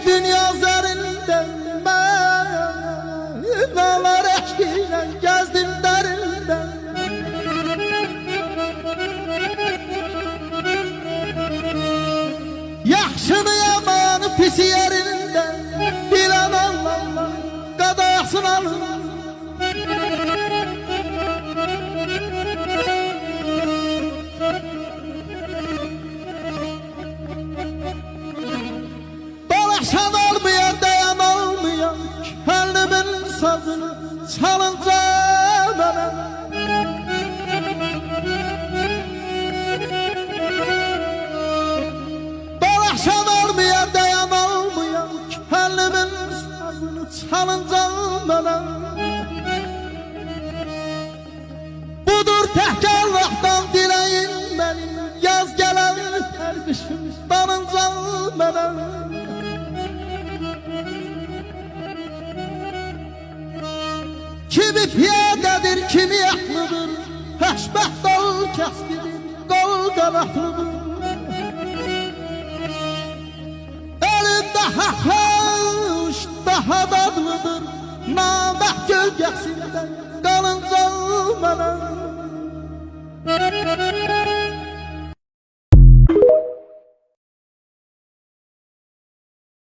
dünya üzerinde Mevlalar eşkiyle gezdim derinde. Yaxşını yamanı pis yerinde bilen Allah qadasın alır. Dolaşan olmayan, dayan olmayan Könlümün sazını çalınca bana. Dolaşan olmayan, dayan olmayan Könlümün sazını çalınca bana. Budur təhki Allah'tan dileyin benim, yaz gelen her kışın danınca bana. Kimi piyadedir, kimi yaklıdır, Həşbəht dal kəslidir, qol qanatlıdır. Elində haqlaş, daha dadlıdır, Namət gölgəsində qalınca mənə.